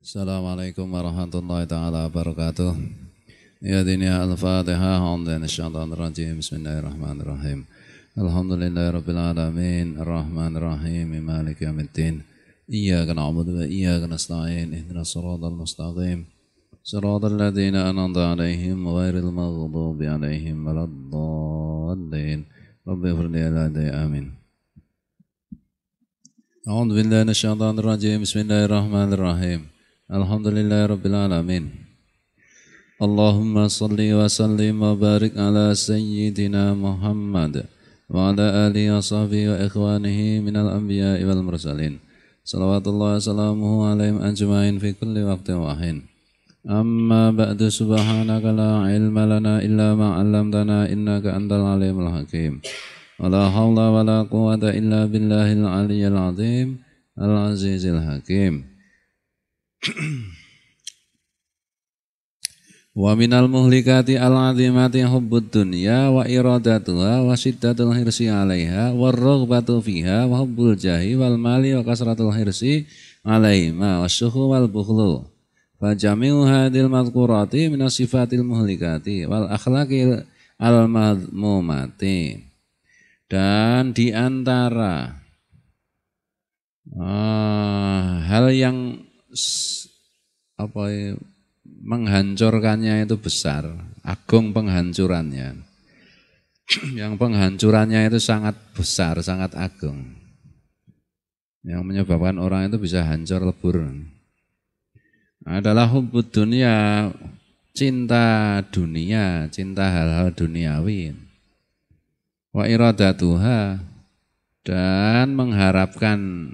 Assalamualaikum warahmatullahi taala wabarakatuh. Ya dunia al-Fatihah, hamdan syaitanir rajim. Bismillahirrahmanirrahim. Alhamdulillahirabbil alamin, arrahmanir rahim, maliki yaumiddin. Iyyaka na'budu wa iyyaka nasta'in. Ihdinas siratal mustaqim. Siratal ladzina an'amta 'alaihim ghairil maghdubi 'alaihim waladdallin. Rabbi ighfir li walidayya amin. A'udzu billahi minasyaitonir rajim. Bismillahirrahmanirrahim. Alhamdulillahi rabbil alamin. Allahumma salli wa sallim wa barik ala sayyidina Muhammad wa ala alihi wa sahbihi wa ikhwanihi minal anbiya'i wal mursalin. Salawatullah wa salamuhu alaihim ajma'in fi kulli waqtin wa hin. Amma ba'du, subhanaka la ilma lana illa ma 'allamtana innaka antal alimul hakim. Wa la hawla wa la quwwata illa billahil aliyyil azim al-azizil hakim. Wa minal muhlikati al-azimati hubbud dunya wa iradatuha wa syiddatul hirsi 'alaiha war-raghbatu fiha wa hubbul jahi wal mali wa kasratul hirsi 'alaihima wasyuhu wal bukhlu. Fa jami'u hadhil madhkurati minas sifatil muhlikati wal akhlaqil al-madhmumati. Dan di antara hal yang menghancurkannya itu besar, agung penghancurannya. Yang penghancurannya itu sangat besar, sangat agung. Yang menyebabkan orang itu bisa hancur lebur adalah hubbud dunia, cinta dunia, cinta hal-hal duniawi. Wa iradatuha, dan mengharapkan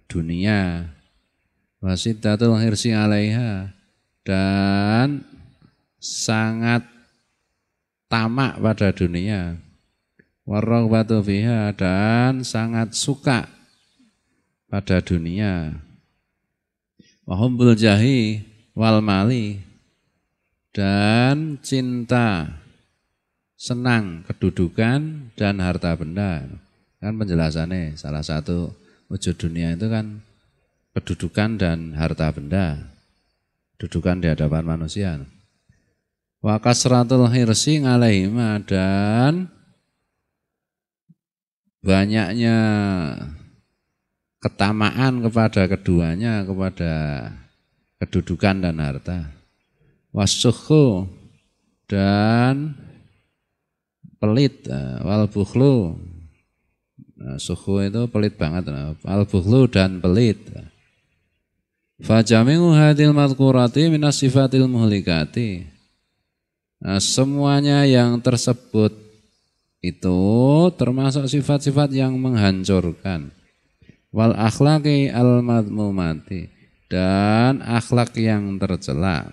dunia. Wasiddatul hirsi 'alaiha, dan sangat tamak pada dunia. Warraghbatu fiha, dan sangat suka pada dunia. Wa hubbul jahi wal mali, dan cinta senang kedudukan dan harta benda. Kan penjelasannya salah satu wujud dunia itu kan kedudukan dan harta benda, kedudukan di hadapan manusia. Wa kasratul hirsi 'alaihima, dan banyaknya ketamaan kepada keduanya, kepada kedudukan dan harta. Wasyuhu, dan pelit, wal bukhlu. Suhu itu pelit banget, wal bukhlu dan pelit. Fajami'u hadil madhkurati minas sifatil muhlikati. Semuanya yang tersebut itu termasuk sifat-sifat yang menghancurkan. Wal akhlaqi al madhmumati, dan akhlak yang tercela.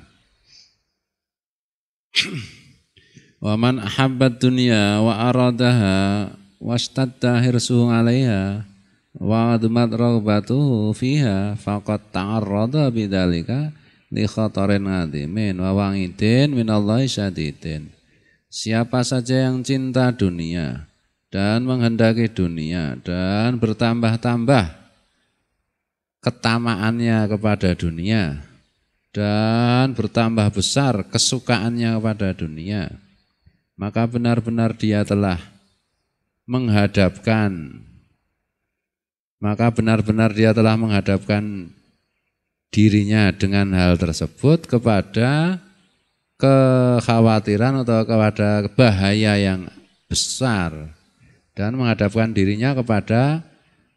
Wa man ahabbat dunya wa aradaha wastadda hirsuhu 'alaiha wa admat raghbatuhu fiha faqad ta'arrada bidzalika li khatarin 'adzimin wa wa'idin minallahi syadidin. Siapa saja yang cinta dunia dan menghendaki dunia dan bertambah-tambah ketamaannya kepada dunia dan bertambah besar kesukaannya kepada dunia, maka benar-benar dia telah menghadapkan dirinya dengan hal tersebut kepada kekhawatiran atau kepada bahaya yang besar, dan menghadapkan dirinya kepada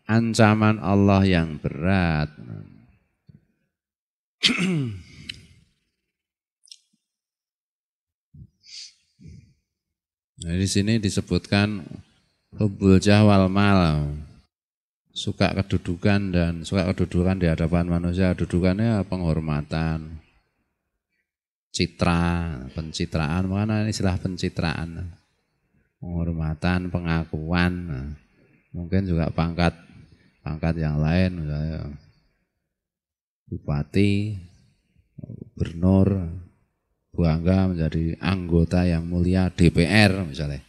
ancaman Allah yang berat. Nah, di sini disebutkan hubbul jah wal mal, suka kedudukan di hadapan manusia. Kedudukannya penghormatan, pencitraan, mana istilah pencitraan, penghormatan, pengakuan, mungkin juga pangkat yang lain, misalnya bupati, gubernur, bangga menjadi anggota yang mulia DPR misalnya.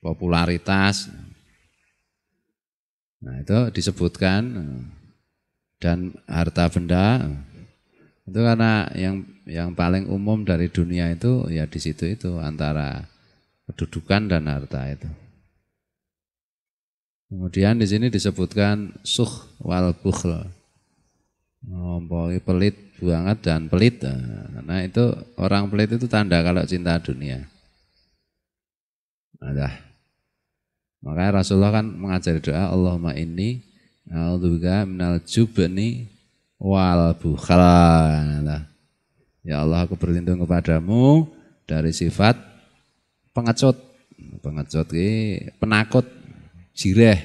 Popularitas. Nah, itu disebutkan dan harta benda. Itu karena yang paling umum dari dunia itu ya di situ itu antara kedudukan dan harta itu. Kemudian di sini disebutkan sukh wal bukhl. Pelit banget dan pelit. Nah itu orang pelit itu tanda kalau cinta dunia. Nah, makanya Rasulullah kan mengajari doa Allahumma inni a'udzubika minal jubni wal bukhl. Nah, ya Allah aku berlindung kepadamu dari sifat pengecut. Pengecut ini penakut, jireh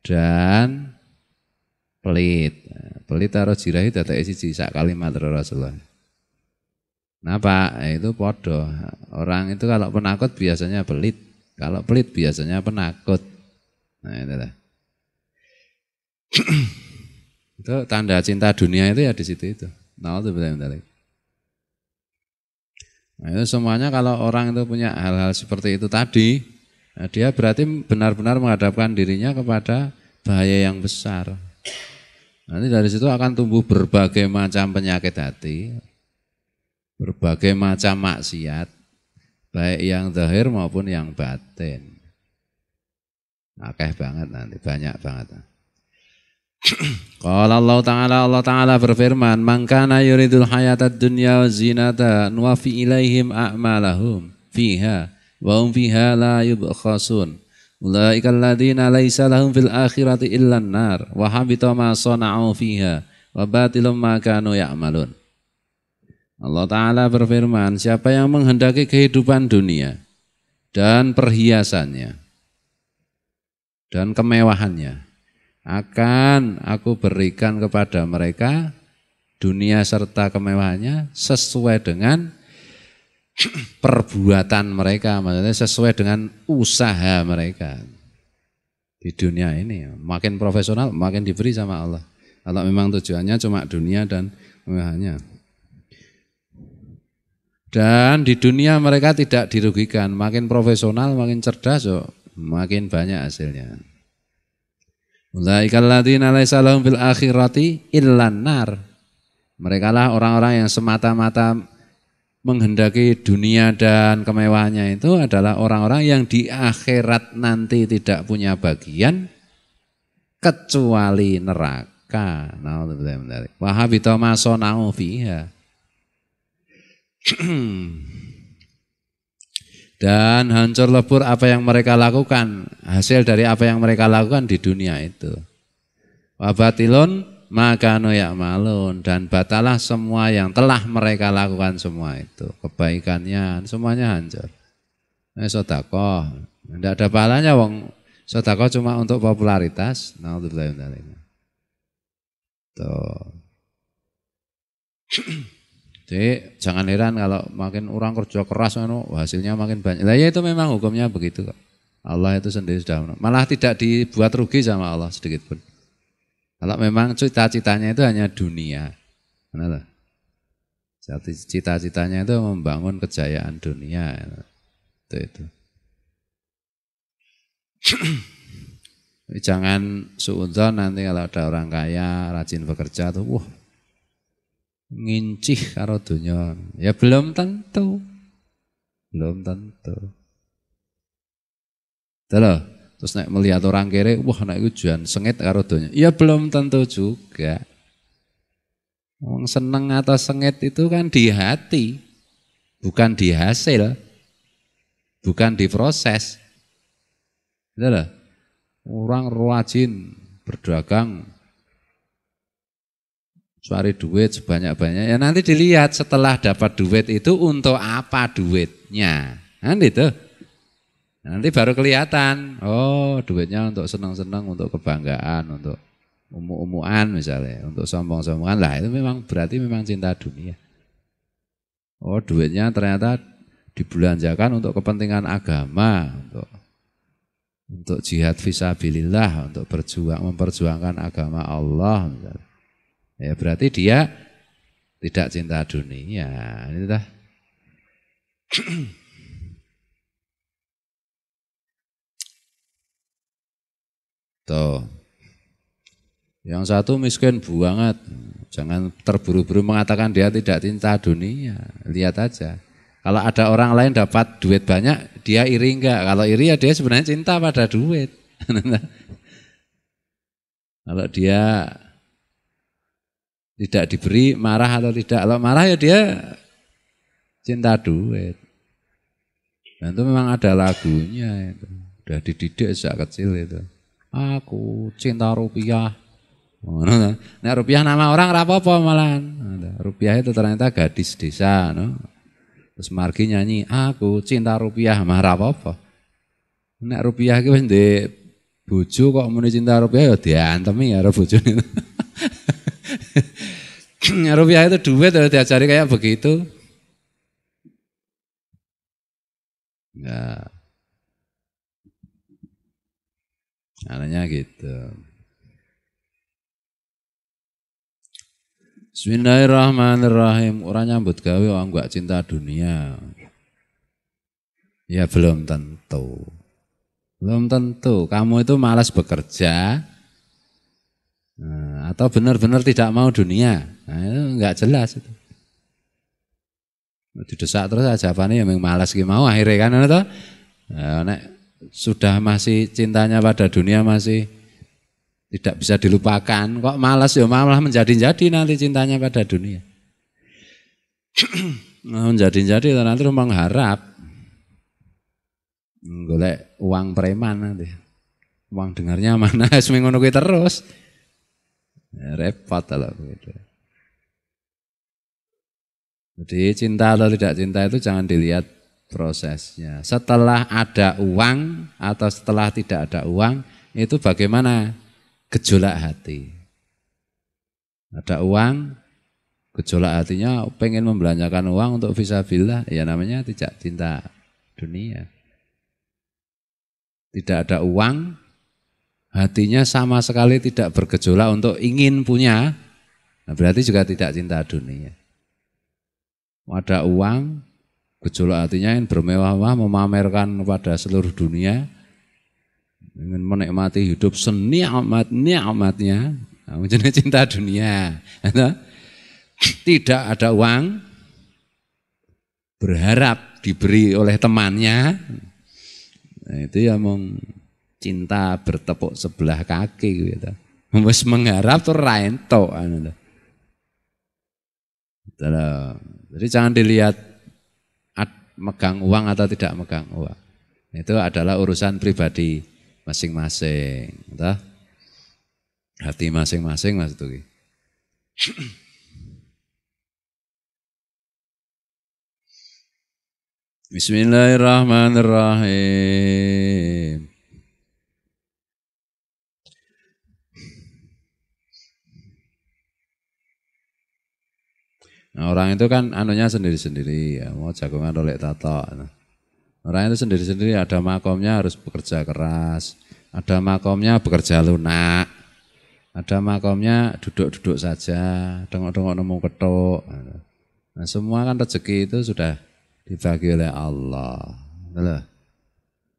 dan pelit. Pelit karo jireh itu datake siji sak kalimat Rasulullah. Napa? Itu podo. Orang itu kalau penakut biasanya pelit. Kalau pelit biasanya penakut. Nah itulah. Itu tanda cinta dunia itu ya di situ itu. Nah itu betul-betul. Nah, itu semuanya kalau orang itu punya hal-hal seperti itu tadi, nah dia berarti benar-benar menghadapkan dirinya kepada bahaya yang besar. Nanti dari situ akan tumbuh berbagai macam penyakit hati, berbagai macam maksiat, baik yang zahir maupun yang batin. Akeh banget nanti, banyak banget. Qala Allah Ta'ala berfirman, "Man kana yuridul hayatad dunya wa zinata nuwaffi ilaihim a'malahum fiha wa hum fiha la yubkhasun. Ulaikal ladzina laisa lahum fil akhirati illan nar wa habita ma sana'u fiha wa batilum ma kanu ya'malun." Allah Ta'ala berfirman, siapa yang menghendaki kehidupan dunia dan perhiasannya dan kemewahannya, akan aku berikan kepada mereka dunia serta kemewahannya sesuai dengan perbuatan mereka, maksudnya sesuai dengan usaha mereka di dunia ini. Makin profesional makin diberi sama Allah. Kalau memang tujuannya cuma dunia dan kemewahannya. Dan di dunia mereka tidak dirugikan, makin profesional, makin cerdas, makin banyak hasilnya. Ulaikal ladzina laisa lahum fil akhirati illan nar. Merekalah orang-orang yang semata-mata menghendaki dunia dan kemewahannya itu adalah orang-orang yang di akhirat nanti tidak punya bagian kecuali neraka. Nauzubillah. Wa habita ma sana'u fiha. Dan hancur lebur apa yang mereka lakukan, hasil dari apa yang mereka lakukan di dunia itu. Wabatilun maka ya'malun, dan batalah semua yang telah mereka lakukan semua itu. Kebaikannya semuanya hancur. Sedekah, tidak ada pahalanya wong sedekah cuma untuk popularitas. Nauzubillah. Tuh. Jadi jangan heran kalau makin orang kerja keras hasilnya makin banyak. Lah ya itu memang hukumnya begitu kok. Allah itu sendiri sudah malah tidak dibuat rugi sama Allah sedikit pun. Kalau memang cita-citanya itu hanya dunia. Benar? Cita-citanya itu membangun kejayaan dunia. Itu. Jangan suudzon nanti kalau ada orang kaya rajin bekerja tuh ngincih karo dunia. Ya belum tentu. Belum tentu. Terus nek melihat orang kere, nek ujian sengit karo dunia. Ya belum tentu juga. Wong seneng atau sengit itu kan di hati, bukan di hasil, bukan di proses. Betul? Orang rajin berdagang, cari duit sebanyak-banyak, ya nanti dilihat setelah dapat duit itu untuk apa duitnya, kan itu. Nanti baru kelihatan, oh duitnya untuk senang-senang, untuk kebanggaan, untuk umu-umuan misalnya, untuk sombong-sombongan, lah itu memang berarti memang cinta dunia. Oh duitnya ternyata dibelanjakan untuk kepentingan agama, untuk jihad fisabilillah, untuk memperjuangkan agama Allah misalnya. Ya berarti dia tidak cinta dunia. Ini dah. Tuh. Yang satu miskin banget. Jangan terburu-buru mengatakan dia tidak cinta dunia. Lihat aja. Kalau ada orang lain dapat duit banyak, dia iri enggak? Kalau iri ya dia sebenarnya cinta pada duit. Kalau dia tidak diberi, marah atau tidak. Kalau marah ya dia cinta duit. Dan itu memang ada lagunya itu. Udah dididik sejak kecil itu. Aku cinta rupiah. Nah, rupiah nama orang rapopo malahan. Rupiah itu ternyata gadis desa, no? Terus margi nyanyi, aku cinta rupiah mah rapopo. Nek rupiah ki wis ndek bojo kok muni cinta rupiah ya diantemi karo bojone. Rupiah itu duit ya diajari kayak begitu. Enggak. Caranya gitu. Bismillahirrahmanirrahim. Orang nyambut gawe orang gak cinta dunia. Ya belum tentu. Belum tentu. Kamu itu malas bekerja. Atau benar-benar tidak mau dunia. Nah, itu enggak jelas itu. Didesak terus jawabannya yang malas ki mau akhirnya kan itu. Nek sudah masih cintanya pada dunia masih tidak bisa dilupakan, kok malas ya malah menjadi-jadi nanti cintanya pada dunia. Menjadi-jadi nanti mengharap golek uang preman nanti. Uang dengarnya mana seminggu kuwi terus. Ya, repot lah gitu. Jadi cinta atau tidak cinta itu jangan dilihat prosesnya. Setelah ada uang atau setelah tidak ada uang itu bagaimana? Gejolak hati. Ada uang, gejolak hatinya pengen membelanjakan uang untuk fisabilillah, ya namanya tidak cinta dunia. Tidak ada uang, hatinya sama sekali tidak bergejolak untuk ingin punya, nah berarti juga tidak cinta dunia. Ada uang, gejolak hatinya yang bermewah-mewah memamerkan kepada seluruh dunia, ingin menikmati hidup senikmat-nikmatnya, jadi cinta dunia. Tidak ada uang, berharap diberi oleh temannya, nah, itu ya mau cinta bertepuk sebelah kaki gitu. Wis mengharap tuh raento. Jadi jangan dilihat megang uang atau tidak megang uang. Itu adalah urusan pribadi masing-masing, entah hati masing-masing mas itu. Bismillahirrahmanirrahim. Nah, orang itu kan anunya sendiri-sendiri, ya, mau jagongan oleh tato. Nah, orang itu sendiri-sendiri ada makomnya harus bekerja keras, ada makomnya bekerja lunak, ada makomnya duduk-duduk saja, tengok-tengok nemu ketuk. Nah, semua kan rezeki itu sudah dibagi oleh Allah.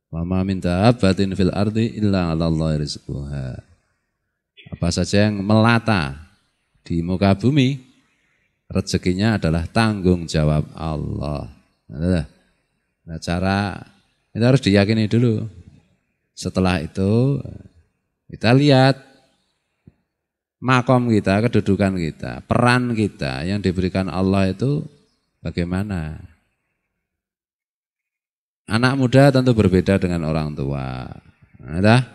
Wa ma min dabbatin fil ardi illa 'alallahi rizquha. Apa saja yang melata di muka bumi, rezekinya adalah tanggung jawab Allah. Nah, cara itu harus diyakini dulu. Setelah itu kita lihat makom kita, kedudukan kita, peran kita yang diberikan Allah itu bagaimana. Anak muda tentu berbeda dengan orang tua. Nah,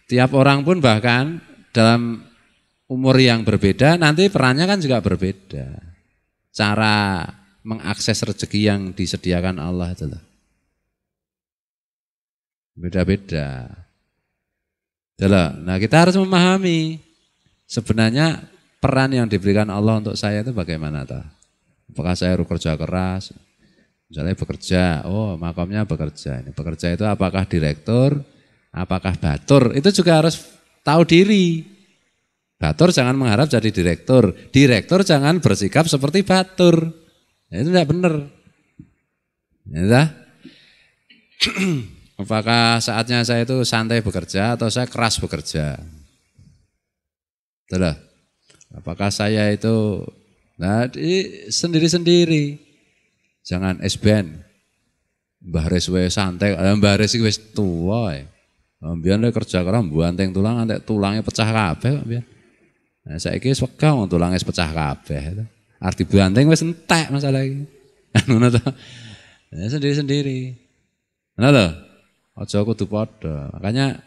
tiap orang pun bahkan dalam umur yang berbeda nanti perannya kan juga berbeda. Cara mengakses rezeki yang disediakan Allah itu loh. Beda-beda. Nah, kita harus memahami sebenarnya peran yang diberikan Allah untuk saya itu bagaimana toh? Apakah saya harus kerja keras? Misalnya bekerja, oh makamnya bekerja. Ini bekerja itu apakah direktur, apakah batur? Itu juga harus tahu diri. Batur jangan mengharap jadi direktur. Direktur jangan bersikap seperti batur. Itu tidak benar. Ya, apakah saatnya saya itu santai bekerja atau saya keras bekerja? Betul. Apakah saya itu sendiri-sendiri. Jangan esben. Mbah Res wae santai, Mbah Res iki wis tuwa. Mbiyen lek kerja karo mbuanteng tulang antek tulangnya pecah kabeh kok mbiyen. Nah saiki wis wegah wong tulange pecah kabeh. Arep dibanting wis entek masalah iki. Ngono to. Ya sendiri-sendiri. Ngono lho. Aja kudu padha. Makanya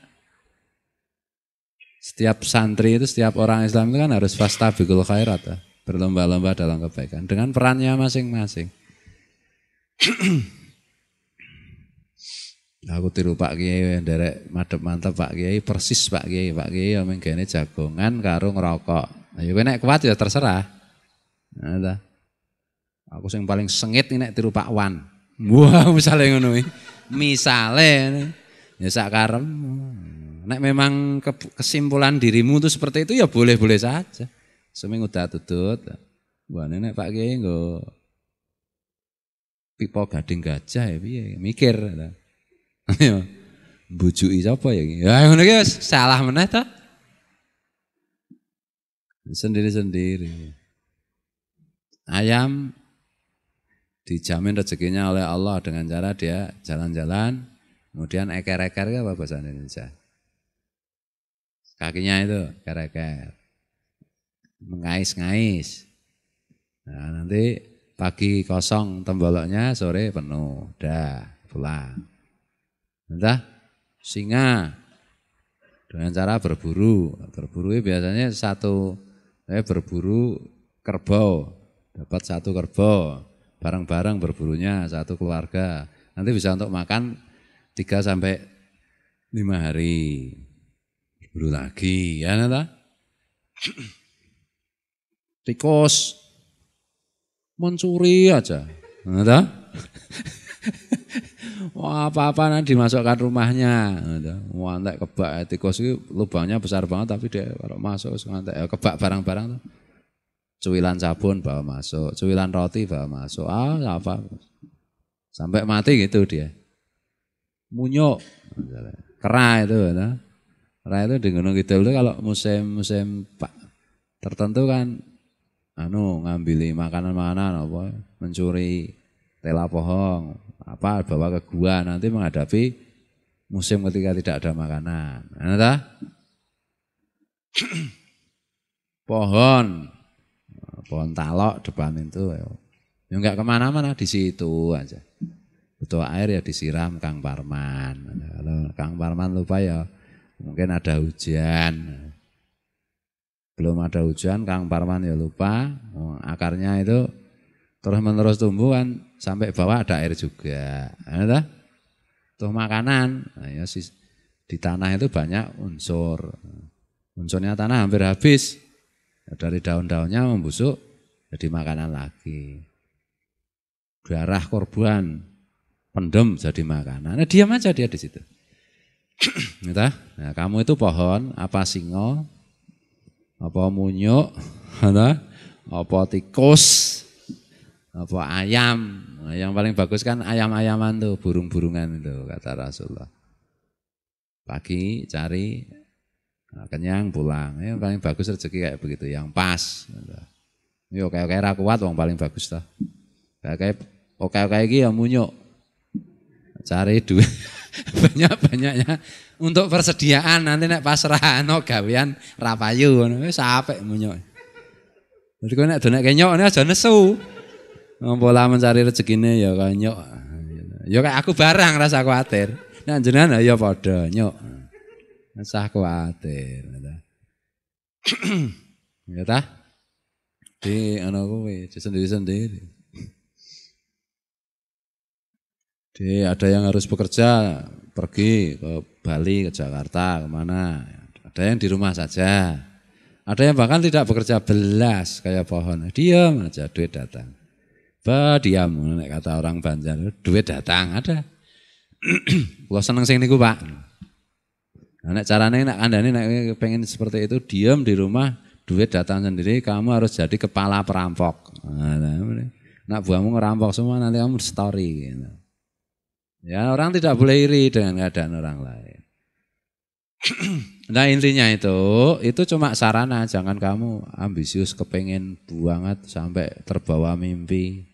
setiap santri itu, setiap orang Islam itu kan harus fastabiqul khairat, berlomba-lomba dalam kebaikan dengan perannya masing-masing. Aku tiru Pak Kiai nderek madhep mantep Pak Kiai, persis Pak Kiai. Pak Kiai ya menggene jagongan karo ngerokok. Ya kowe nek kuat ya terserah. Nah, aku sing paling sengit nek tiru Pak Wan. Wah, misale ngono iki. Misale ya sak karep. Nek memang kesimpulan dirimu itu seperti itu ya boleh-boleh saja. Seminggu udah tutut. Wah, nek Pak Kiai nggo pipa gading gajah ya piye? Mikir. Ya, bujuki sapa ya iki? Ya ngono iki salah meneh ta? Sendiri-sendiri. Ayam dijamin rezekinya oleh Allah dengan cara dia jalan-jalan, kemudian eker-eker apa bahasa Indonesia? Kakinya itu eker-eker. Mengais-ngais. Nah, nanti pagi kosong temboloknya, sore penuh. Dah, pulang. Entah singa dengan cara berburu. Berburu biasanya berburu kerbau, dapat satu kerbau, bareng-bareng berburunya satu keluarga. Nanti bisa untuk makan 3 sampai 5 hari. Berburu lagi, ya nata. Tikus mencuri aja, nata. Wah, apa-apa nanti dimasukkan rumahnya. Wah, entek kebak tikus itu lubangnya besar banget tapi dia kalau masuk entek kebak barang-barang. Cuwilan sabun bawa masuk, cuwilan roti bawa masuk. Apa? Sampai mati gitu dia. Munyuk. Kera itu, kera itu di Gunung Kidul itu kalau musim tertentu kan ngambili makanan-makanan apa, mencuri tela pohon, apa bawa ke gua nanti menghadapi musim ketika tidak ada makanan. Pohon talok depan itu ya enggak kemana-mana, di situ aja. Butuh air ya disiram Kang Parman. Kalau Kang Parman lupa ya mungkin ada hujan. Belum ada hujan Kang Parman ya lupa. Akarnya itu terus-menerus tumbuh kan sampai bawah ada air juga. Tuh makanan, nah, ya, di tanah itu banyak unsur. Unsurnya tanah hampir habis. Dari daun-daunnya membusuk jadi makanan lagi. Darah korban pendem jadi makanan. Nah, diam aja dia di situ. Nah, kamu itu pohon, apa singo, apa munyuk, apa tikus, apa ayam. Nah, yang paling bagus kan ayam-ayaman tuh, burung-burungan itu kata Rasulullah. Pagi cari kenyang pulang. Yang paling bagus rezeki kayak begitu, yang pas. Yo kayak ra kuat wong paling bagus toh. Kayak iki ya munyuk. Cari duit banyak-banyaknya untuk persediaan nanti nek pas rano gawean ra payu ngono wis apik munyuk. Jadi kowe nek donek kenyok aja nesu. Pola mencari rezekine ya kaya nyok. Ya kayak aku barang rasa kuatir. Nek jenengan ya padha nyok. Rasa kuatir. Ya ta? Di ana kowe sendiri-sendiri. Ada yang harus bekerja, pergi ke Bali, ke Jakarta, kemana. Ada yang di rumah saja. Ada yang bahkan tidak bekerja belas kayak pohon. Diam aja, duit datang. Diam, kata orang Banjar, duit datang, ada. Kalau seneng sing niku Pak. Nek carane nek kandhane nek pengen seperti itu, diam di rumah, duit datang sendiri, kamu harus jadi kepala perampok. Nak buahmu ngerampok semua, nanti kamu story. Gitu. Ya orang tidak boleh iri dengan keadaan orang lain. Nah intinya itu cuma sarana, jangan kamu ambisius kepengen banget sampai terbawa mimpi,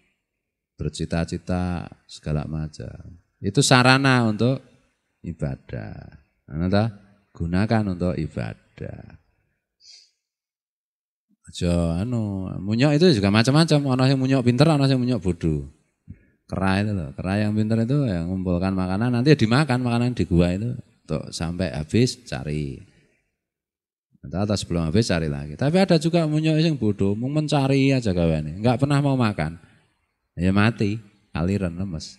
bercita-cita segala macam. Itu sarana untuk ibadah. Nah, gunakan untuk ibadah. Aja munyok itu juga macam-macam. Ono yang munyok pinter, ono yang munyok bodoh. Kera itu loh, kera yang pinter itu yang mengumpulkan makanan, nanti dimakan makanan di gua itu. Untuk sampai habis cari. Atau sebelum habis cari lagi. Tapi ada juga munyok yang bodoh, mau mencari aja gawane, enggak pernah mau makan. Ya mati, aliran lemes.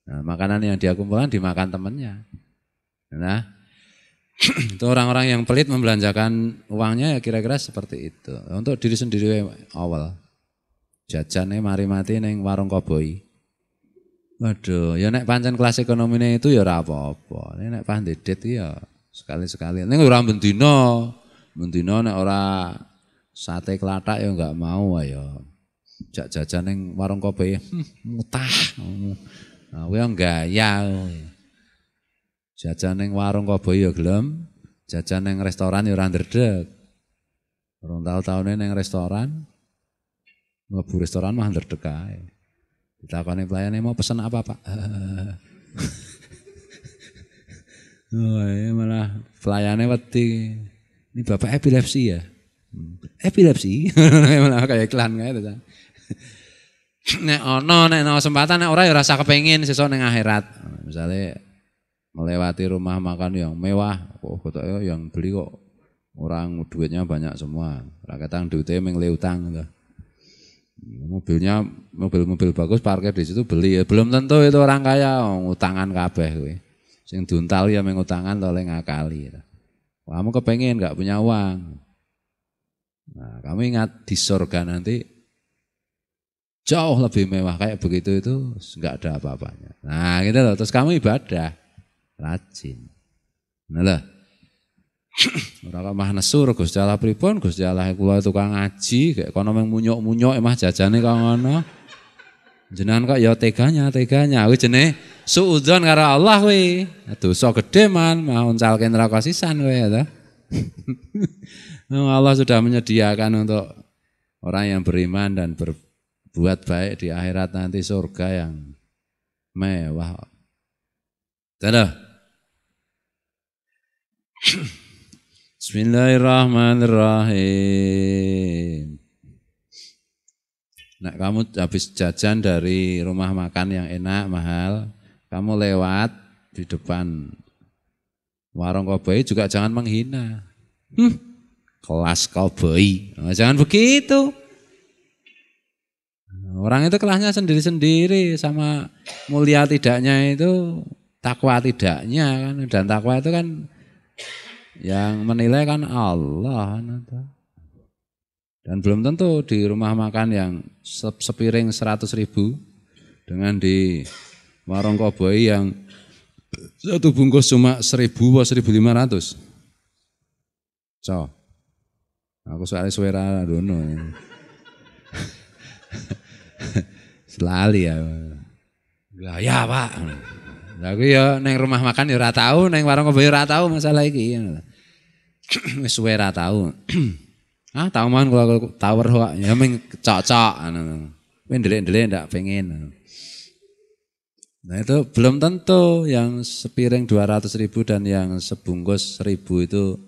Nah, makanan yang dia kumpulkan dimakan temannya. Nah, itu orang-orang yang pelit membelanjakan uangnya ya kira-kira seperti itu. Untuk diri sendiri awal. Jajannya mari mati neng warung koboi. Waduh, ya nek pancen kelas ekonominya itu ya ora apa-apa. Nek pandedit ya sekali-sekali. Ning ora bendina. Bendina nek ora sate klathak ya enggak mau ayo. Jak jajan ning warung kopi mutah. Nah, kuwi gaya. Jajan ning warung kopi ya gelem, jajan ning restoran ya ora ndredeg. Rong taune ning restoran. Mlebu restoran mah ndredeg ae. Ditakoni pelayannya mau pesen apa Pak? Oh, ya malah pelayannya wedi. Ini Bapak epilepsi ya? Epilepsi? Malah kayak iklan kayak itu. Nek ono kesempatan nek ora ya rasa kepengin sesuk ning akhirat. Misalnya melewati rumah makan yang mewah, kok yang beli kok orang duitnya banyak semua. Raketang duitnya meng utang gitu. Mobilnya mobil bagus parkir di situ beli ya. Belum tentu itu orang kaya ngutangan kabeh kowe. Sing diuntal ya mengutangan oleh ngakali. Kamu kepengen enggak punya uang. Nah, kamu ingat di surga nanti jauh lebih mewah kayak begitu itu enggak ada apa-apanya. Nah, gitu loh. Terus kamu ibadah rajin. Nah lah. Ora kok mah nesu Gusti Allah pripun Gusti Allah kula tukang ngaji kayak kono meng munyuk-munyuk emah jajane kok ngono. Jenengan kok ya teganya kuwi jenenge suudzon karo Allah kuwi. Dosa gedhe man mau uncalke neraka sisan kowe ya ta. Allah sudah menyediakan untuk orang yang beriman dan berbuat baik di akhirat nanti surga yang mewah. Dadah. Bismillahirrahmanirrahim. Nah, kamu habis jajan dari rumah makan yang enak, mahal, kamu lewat di depan warung koboi juga jangan menghina. Kelas koboi, nah, jangan begitu. Orang itu kelasnya sendiri-sendiri, sama mulia tidaknya itu takwa tidaknya kan, dan takwa itu kan yang menilai kan Allah. Dan belum tentu di rumah makan yang sepiring 100.000 dengan di warung koboi yang satu bungkus cuma 1.000 atau 1.500. So, aku soalnya suara dono. Selali ya. Ya Pak. Aku ya neng rumah makan ya ora tahu, neng warung koboi ora tahu masalah iki. Wis suwe ra tahu. Tahu man kalau tower kok ya meng cocok anu. Kowe ndelik-ndelik ndak pengen. Nah itu belum tentu yang sepiring 200.000 dan yang sebungkus 1.000 itu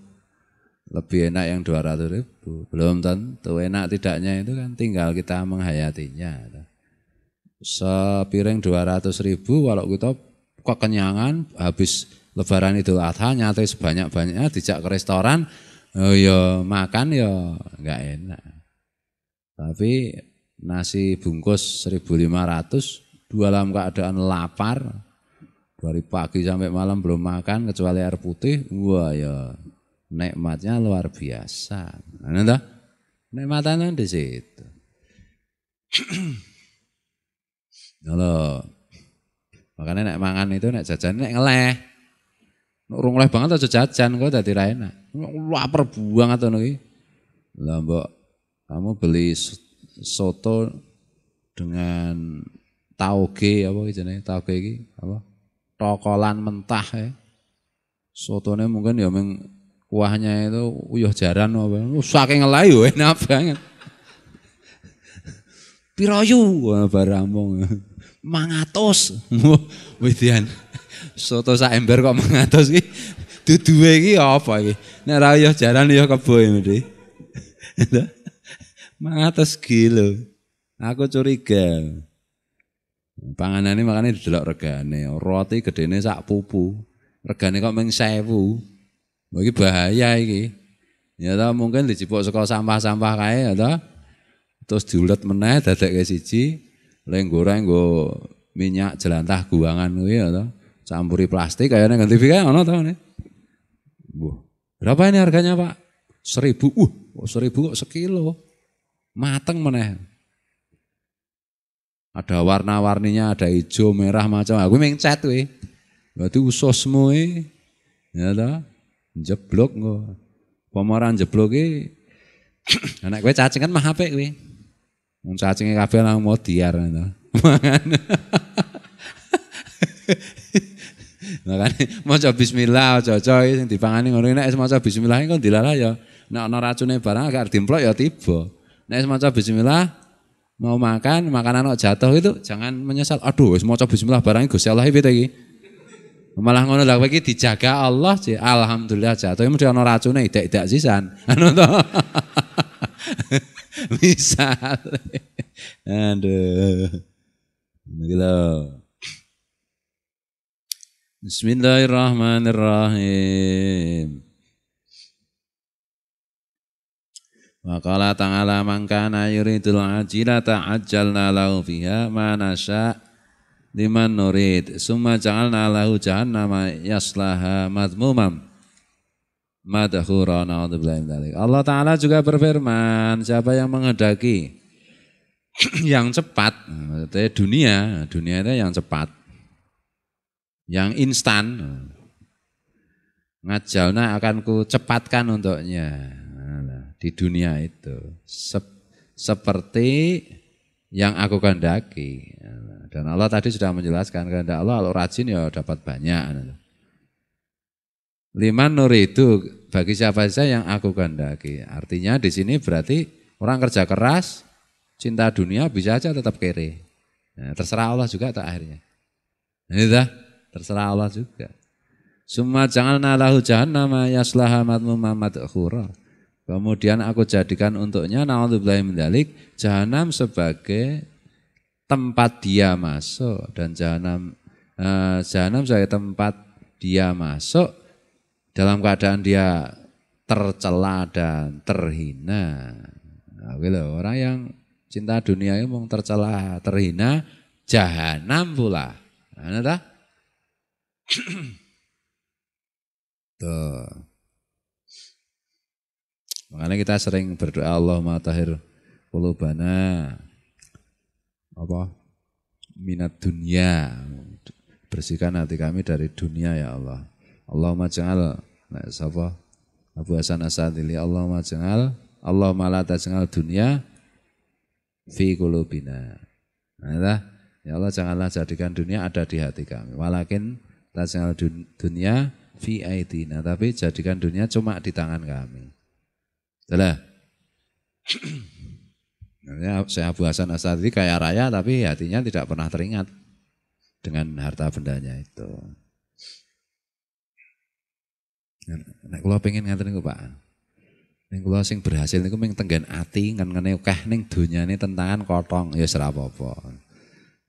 lebih enak yang 200.000. Belum tentu, enak tidaknya itu kan tinggal kita menghayatinya. Sepiring 200.000 walau kita kekenyangan habis Lebaran Idul Adha nyatanya sebanyak-banyaknya dijak ke restoran, ya makan ya enggak enak. Tapi nasi bungkus 1.500 dalam keadaan lapar, dari pagi sampai malam belum makan kecuali air putih, wah ya nikmatnya luar biasa. Nah, nikmatnya di situ. Kalau makanya nek mangan itu nek jajan nek ngeleh. Urung oleh banget aja jajan kok dadi ra enak. Lapar banget ngono iki. Lah mbok kamu beli soto dengan tauge apa iki jenenge? Tauge iki apa? Tokolan mentah ya. Sotone mungkin ya mung kuahnya itu uyuh jaran apa. Saking ngelayu enak banget. Pirayu barambung. 500. Widian. Soto sak ember kok 500 iki. Duduhe iki apa iki? Nek ra uyuh jaran ya kebo mesti. 500 kilo. Aku curiga. Panganane makane didelok regane. Roti gedene sak pupu. Regane kok mung 1000. Iki bahaya iki. Ya ta mungkin dijipuk saka sampah-sampah kae ya ta. Terus diulet meneh dadekke siji, leng goreng nggo minyak jelantah guangan kuwi ya ta. Campuri plastik kayaknya nang TV kae ono ta ngene. Wah, berapa ini harganya, Pak? 1000. 1000 kok sekilo. Mateng meneh. Ada warna-warninya, ada hijau, merah macam. Aku meng cat kuwi. Berarti ususmu ya ta. Jeblok engko. Pemeran jeblok iki anak kowe cacing kan mah apik kuwi. Wong cacinge kabeh nang mau diar to. Makane maca bismillah aja-aja sing dipangani ngono nek maca bismillah kok dilalah ya nek ana racune barang agak dimplok ya tiba. Nek maca bismillah mau makan, makanan kok jatuh itu jangan menyesal. Aduh wis maca bismillah barang Gusti Allah piye iki. Malah ngono lha iki dijaga Allah, alhamdulillah jatuh mesti ana racune idak-idak sisan. Anu to. Misal. Aduh. Gila. Bismillahirrahmanirrahim. Wa qala ta'ala man kana yuridul ajilata ajjalna lahu fiha ma nasya liman nurid summa ja'alna lahu jahannama yaslaha madmumam madhura na'udzubillahi min dzalik. Allah Ta'ala juga berfirman, siapa yang menghendaki yang cepat, maksudnya dunia itu yang cepat, yang instan, ngajalna akan ku cepatkan untuknya di dunia itu seperti yang aku kehendaki. Dan Allah tadi sudah menjelaskan kehendak Allah kalau rajin ya dapat banyak. Liman nur itu bagi siapa saja yang aku kehendaki. Artinya di sini berarti orang kerja keras, cinta dunia bisa aja tetap kere. Nah, terserah Allah juga tak akhirnya. Ini dah terserah Allah juga. Summa ja'alna lahu jahannama yaslaha madmuma madkhura. Kemudian aku jadikan untuknya na'udzubillahi min dzalik jahanam sebagai tempat dia masuk dan jahanam sebagai tempat dia masuk dalam keadaan dia tercela dan terhina. Nah, gitu. Orang yang cinta dunia itu mau tercela, terhina, jahanam pula. Nah, dah. Tuh. Makanya kita sering berdoa Allahumma tahhir qulubana minat dunia, bersihkan hati kami dari dunia ya Allah. Allahumma ja'al Abu Hasan As-Sadili Allahumma la taj'al dunia fi qulubina. Nah, ya Allah janganlah jadikan dunia ada di hati kami. Walakin taj'al dunia fi aidina, tapi jadikan dunia cuma di tangan kami. Jelas. Saya Abu Hasan As-Sadili kaya raya tapi hatinya tidak pernah teringat dengan harta bendanya itu. Nek kula pengen ngaten niku Pak. Ning kula sing berhasil niku mung tenggen ati ngene akeh ning donyane tentangan kotong ya ora apa-apa.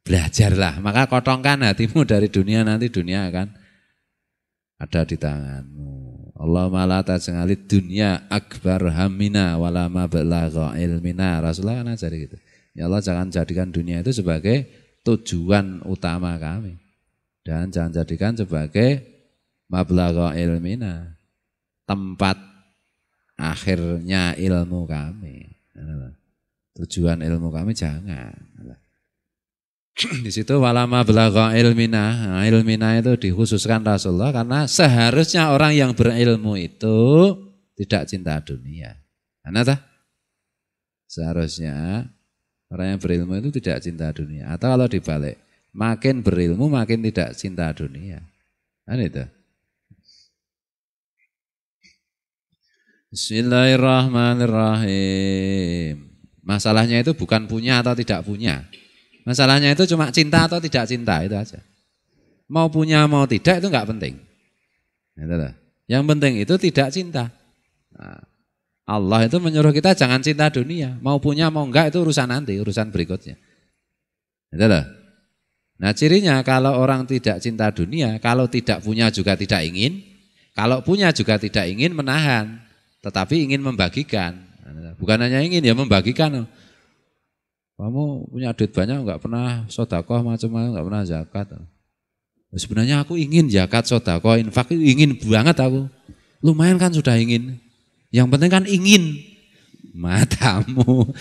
Belajarlah, maka kotongkan hatimu dari dunia, nanti dunia akan ada di tanganmu. Allahumma la taj'alid dunya akbar hammina wala mablagha ilmina. Rasulullah kan ajari gitu. Ya Allah jangan jadikan dunia itu sebagai tujuan utama kami. Dan jangan jadikan sebagai mablagha ilmina, tempat akhirnya ilmu kami. Tujuan ilmu kami jangan. Di situ walama belagha ilmina. Nah, ilmina itu dikhususkan Rasulullah karena seharusnya orang yang berilmu itu tidak cinta dunia. Karena seharusnya orang yang berilmu itu tidak cinta dunia. Atau kalau dibalik, makin berilmu makin tidak cinta dunia. Kan itu. Bismillahirrahmanirrahim. Masalahnya itu bukan punya atau tidak punya. Masalahnya itu cuma cinta atau tidak cinta, itu aja. Mau punya mau tidak itu enggak penting. Yang penting itu tidak cinta. Nah, Allah itu menyuruh kita jangan cinta dunia. Mau punya mau enggak itu urusan nanti, urusan berikutnya. Nah cirinya kalau orang tidak cinta dunia, kalau tidak punya juga tidak ingin, kalau punya juga tidak ingin menahan, tetapi ingin membagikan. Bukan hanya ingin ya membagikan. Kamu punya duit banyak enggak pernah sedekah macam-macam, enggak pernah zakat. Sebenarnya aku ingin zakat, sedekah, infak, ingin banget aku. Lumayan kan sudah ingin. Yang penting kan ingin. Matamu.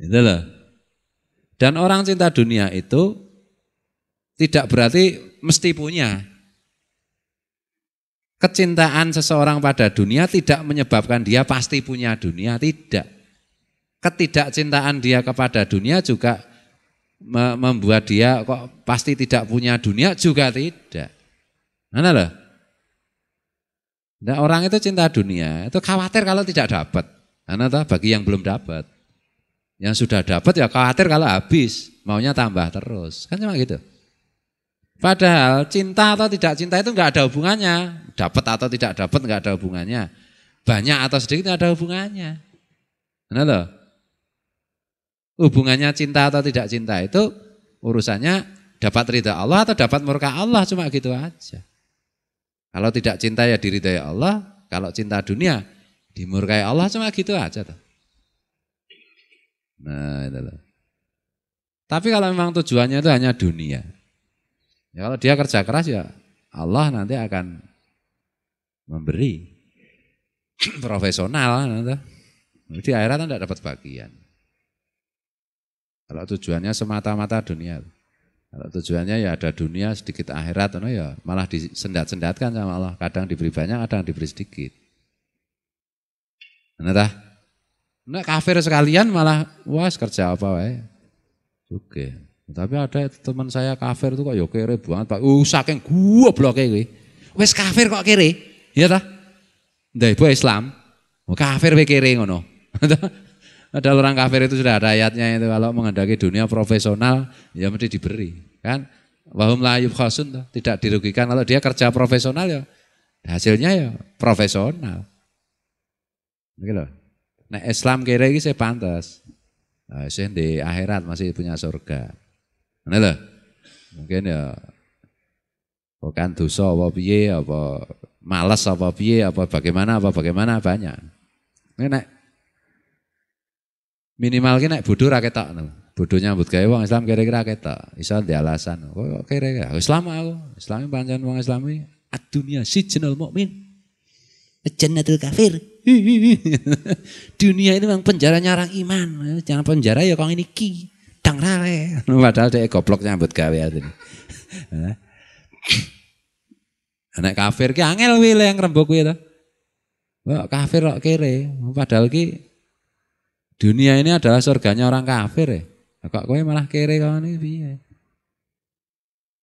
Itu loh. Dan orang cinta dunia itu tidak berarti mesti punya. Kecintaan seseorang pada dunia tidak menyebabkan dia pasti punya dunia, tidak. Ketidakcintaan dia kepada dunia juga membuat dia kok pasti tidak punya dunia, juga tidak. Mana loh? Nah, orang itu cinta dunia, itu khawatir kalau tidak dapat. Karena bagi yang belum dapat. Yang sudah dapat ya khawatir kalau habis, maunya tambah terus. Kan cuma gitu. Padahal cinta atau tidak cinta itu enggak ada hubungannya. Dapat atau tidak dapat enggak ada hubungannya. Banyak atau sedikit enggak ada hubungannya. Benar loh? Hubungannya cinta atau tidak cinta itu urusannya dapat ridha Allah atau dapat murka Allah, cuma gitu aja. Kalau tidak cinta ya diridhai Allah, kalau cinta dunia dimurkai Allah, cuma gitu aja tuh. Nah, itu loh. Tapi kalau memang tujuannya itu hanya dunia, ya kalau dia kerja keras ya Allah nanti akan memberi. Profesional nanti. Di akhirat tidak dapat bagian. Kalau tujuannya semata-mata dunia. Kalau tujuannya ya ada dunia sedikit akhirat, ya malah disendat-sendatkan sama Allah. Kadang diberi banyak, kadang diberi sedikit. Nah, kafir sekalian malah kerja apa wae. Oke. Tapi ada teman saya kafir itu kok ya kere banget, Pak. Saking gobloke kuwi. Wis kafir kok kere. Iya ta? Ndek ibu Islam. Kafir wae kere ngono. Ada orang kafir itu sudah ada ayatnya itu, kalau menghendaki dunia profesional ya mesti diberi, kan? Wahum la yubkhasun, tidak dirugikan kalau dia kerja profesional ya hasilnya ya profesional. Gitu. Nah, Islam kira iki saya pantas. Nah, saya di akhirat masih punya surga. Nah, loh. Mungkin ya bukan dosa apa piye, apa malas apa piye, apa bagaimana banyak. Nek minimal ki nek bodho ra ketok no. Bodho nyambut gawe wong Islam kira-kira ketok. Iso ndek alasan. Kok kira-kira Islam aku. Islami pancen wong Islami ad-dunya sijnul mukmin. Jannatul kafir. Dunia itu memang penjaranya orang iman. Jangan penjara ya kok ini ki. Dang rawe. Padahal dhek goblok nyambut gawe atine. Nek kafir ki angel kuwi yang rembug kuwi to. Kok kafir kok kere. Padahal ki dunia ini adalah surganya orang kafir ya. Kok kowe malah kere kawan iki piye?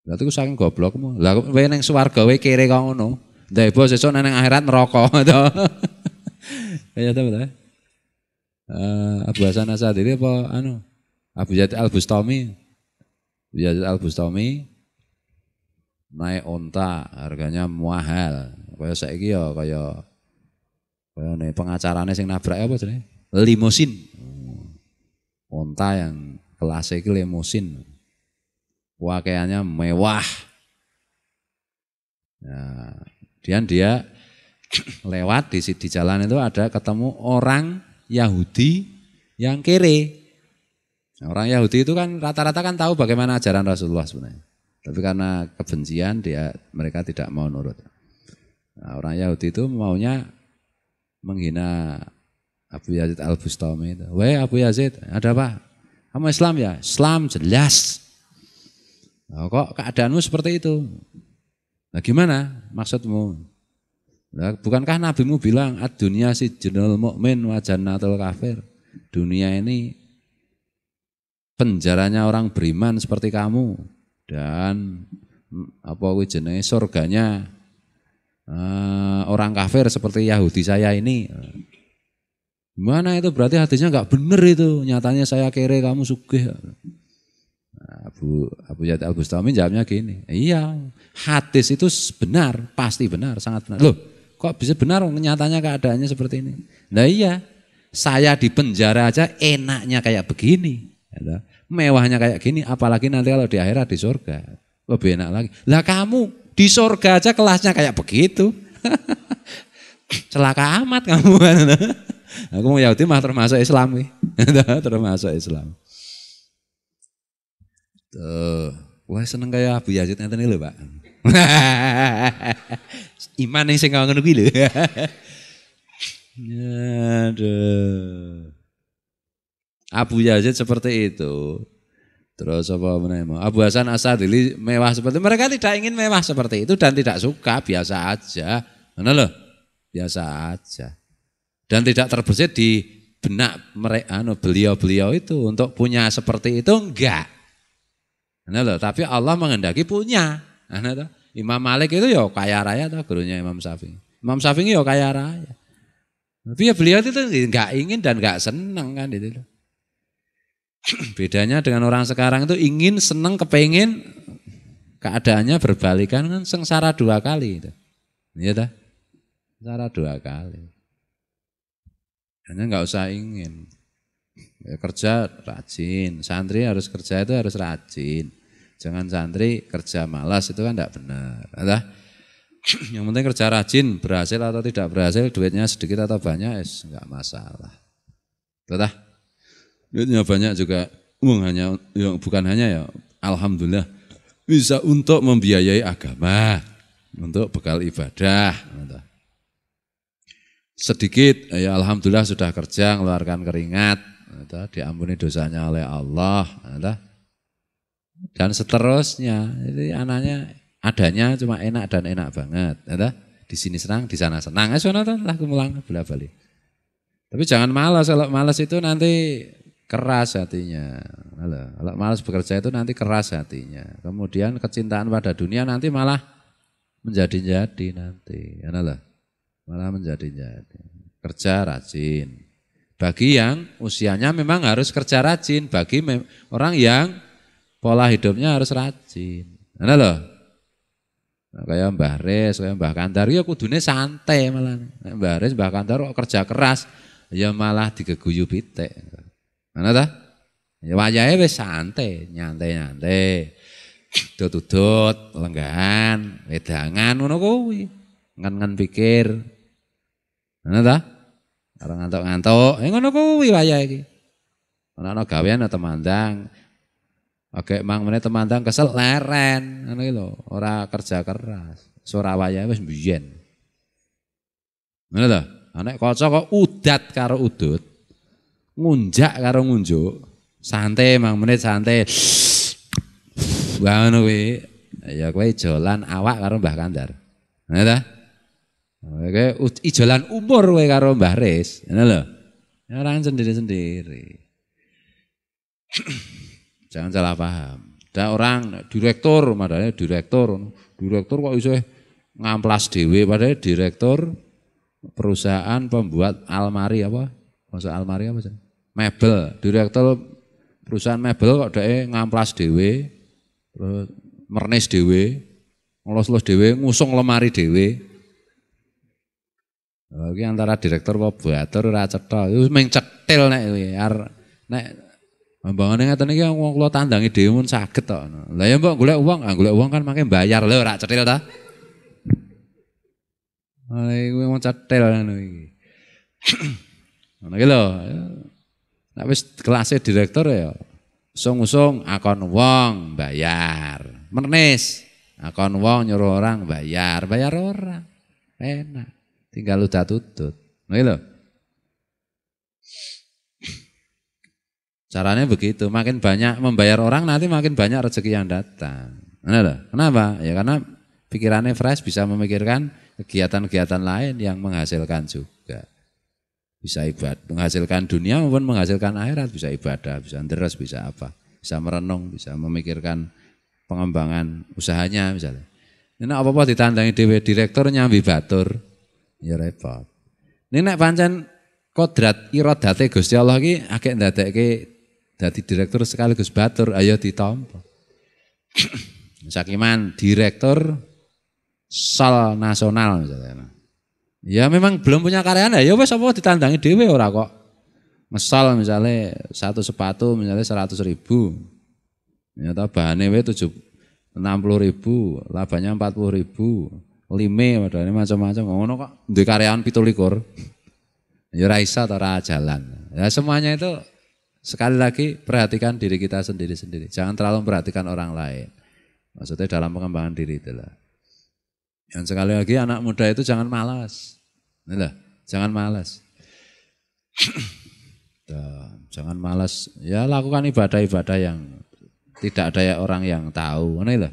Lah itu saking goblokmu. Lah kowe ning swarga kowe kere kok ngono. Ndek bos sesuk nang akhirat neraka to. Kaya ta betul. Abu Hasan Asadili apa Abu Yazid Al-Bustami. Abu Yazid Al-Bustami naik onta, harganya mahal. Kaya saiki ya kaya pengacarane sing nabrak apa jenenge? Limusin, onta yang kelas itu limusin, pakaiannya mewah. Nah, dia lewat di jalan itu ada ketemu orang Yahudi yang kere. Orang Yahudi itu kan rata-rata kan tahu bagaimana ajaran Rasulullah sebenarnya, tapi karena kebencian mereka tidak mau nurut. Nah, orang Yahudi itu maunya menghina Abu Yazid Al-Bustami itu. Weh Abu Yazid, ada apa? Kamu Islam ya? Islam jelas. Nah, kok keadaanmu seperti itu? Nah gimana maksudmu? Nah, bukankah nabimu bilang ad-dunya sijnul mukmin wa jannatul kafir? Dunia ini penjaranya orang beriman seperti kamu dan apa kuwi jenenge surganya orang kafir seperti Yahudi saya ini. Gimana itu berarti hadisnya enggak benar itu. Nyatanya saya kere kamu sugih. Abu Yazid Al-Bustami jawabnya gini. Iya, hadis itu benar, pasti benar, sangat benar. Loh, kok bisa benar nyatanya keadaannya seperti ini? Nah iya, saya di penjara aja enaknya kayak begini. Mewahnya kayak gini, apalagi nanti kalau di akhirat di surga. Lebih enak lagi. Lah kamu di surga aja kelasnya kayak begitu. Celaka amat kamu. Aku mau Yahudi mah termasuk Islam. Termasuk Islam. Tuh. Wah seneng kayak Abu Yazid ngeten iki lho, Pak. Iman yang sing ngono kuwi lho. Aduh. Abu Yazid seperti itu. Terus apa meneh? Abu Hasan As-Sadili mewah seperti itu. Mereka tidak ingin mewah seperti itu dan tidak suka, biasa aja. Mana loh? Biasa aja. Dan tidak terbesit di benak mereka beliau-beliau itu untuk punya seperti itu enggak. Mana loh? Tapi Allah menghendaki punya. Mana loh? Imam Malik itu ya kaya raya tuh gurunya Imam Syafi'i. Imam Syafi'i ya kaya raya. Tapi ya beliau itu enggak ingin dan enggak senang kan itu loh. Bedanya dengan orang sekarang itu ingin, senang, kepengen, keadaannya berbalikan kan sengsara 2 kali itu. Iya dah, sengsara 2 kali. Hanya nggak usah ingin. Ya, kerja rajin, santri harus kerja itu harus rajin. Jangan santri kerja malas itu kan tidak benar. Ada? Yang penting kerja rajin, berhasil atau tidak berhasil, duitnya sedikit atau banyak, nggak masalah. Betul? Duitnya banyak juga hanya bukan hanya ya alhamdulillah bisa untuk membiayai agama, untuk bekal ibadah. Sedikit ya alhamdulillah sudah kerja mengeluarkan keringat, diampuni dosanya oleh Allah. Dan seterusnya. Jadi anaknya adanya cuma enak dan enak banget. Di sini senang, di sana senang. Lah kumulang bola-balik. Tapi jangan malas, kalau malas itu nanti keras hatinya. Kalau malas bekerja itu nanti keras hatinya. Kemudian kecintaan pada dunia nanti malah menjadi-jadi nanti. Malah menjadi-jadi. Kerja rajin. Bagi yang usianya memang harus kerja rajin. Bagi orang yang pola hidupnya harus rajin. Kayak Mbah Res, kayak Mbah Kandar, ya kudune santai malah. Mbah Res, Mbah Kandar kok kerja keras, ya malah digeguyu pitik. Mana ta? Ya wayahe wis santai, nyantai-nyantai. Dut-dut, lenggahan, wedangan ngono kuwi. Ngen-ngen pikir. Mana ta? Karo ngantuk-ngantuk, ngono kuwi wayahe iki. Ana gawean temandang. Oke, mang meneh temandang kesel leren, ngono iki lho, ora kerja keras. Surabaya wis mbiyen. Ngono ta? Anek kaca kok udat karo udut. Ngunjak karo ngunjuk, santai 5 menit santai. Wah ngono kuwi. Ya kowe ijolan awak karo Mbah Kandar. Ngono ta? Kowe ijolan umur kowe karo Mbah Ris, ngono lho. Ya orang sendiri-sendiri. Jangan salah paham. Ada orang direktur, padahal direktur kok iso ngamplas dhewe padahal direktur perusahaan pembuat almari apa? Maksud almari apa sih? Mebel, direktur perusahaan mebel kok dhek ngamplas dhewe, terus mernis dhewe, ngelos-los dhewe, ngusung lemari dhewe. Iki antara direktur apa batur ora cetha. Iku mung cetil nek kuwi. Nek mbangane ngeten iki wong kula tandangi dhewe mun saged to. Lah ya mbok golek uang kan mangke bayar lho ora cetil ta. Lah kuwi wong cetil ngono iki. Ngono iki lho. Nek wis kelasé direktur ya usung-usung akon wong bayar. Mernis akon wong nyuruh orang bayar orang. Enak. Tinggal udah tutut. Ngono iki lho. Caranya begitu, makin banyak membayar orang nanti makin banyak rezeki yang datang. Kenapa? Ya karena pikirannya fresh bisa memikirkan kegiatan-kegiatan lain yang menghasilkan juga. Bisa ibadah, menghasilkan dunia maupun menghasilkan akhirat, bisa ibadah, bisa deres, bisa apa. Bisa merenung, bisa memikirkan pengembangan usahanya misalnya. Ini apa-apa ditandangi dewe direktur nyambi batur. Ya repot. Ini nek pancen kodrat iradate Gusti Allah iki akeh ndadekke dadi direktur sekaligus batur, ayo ditampa. Sakiman direktur Sal Nasional misalnya. Ya memang belum punya karyawan ya wis apa ditandangi dhewe ora kok. Ngesal misalnya satu sepatu misalnya 100.000. Ya ta bahane wae 60.000, labanya 40.000, lime padahal macam-macam ngono kok duwe karyawan 17. Ya ora isa ta ora jalan. Ya semuanya itu sekali lagi perhatikan diri kita sendiri-sendiri. Jangan terlalu memperhatikan orang lain. Maksudnya dalam pengembangan diri itulah. Yang sekali lagi anak muda itu jangan malas. Inilah, jangan malas. Jangan malas. Ya lakukan ibadah-ibadah yang tidak ada orang yang tahu. Inilah.